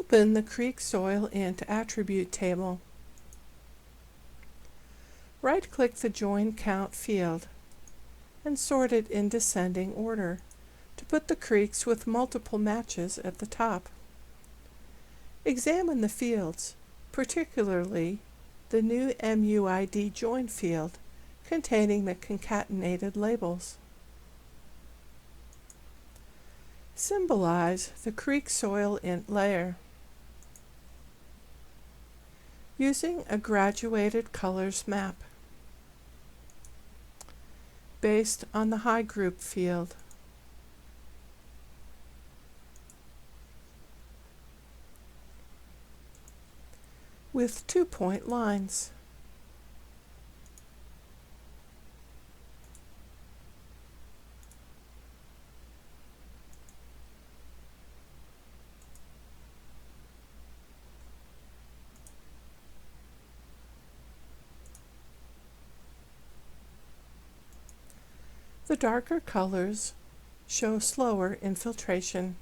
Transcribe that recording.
Open the Creek Soil Int attribute table. Right-click the Join Count field and sort it in descending order to put the creeks with multiple matches at the top. Examine the fields, particularly the new MUID join field containing the concatenated labels. Symbolize the Creek Soil Int layer. Using a graduated colors map based on the High Group field. With 2-point lines. The darker colors show slower infiltration.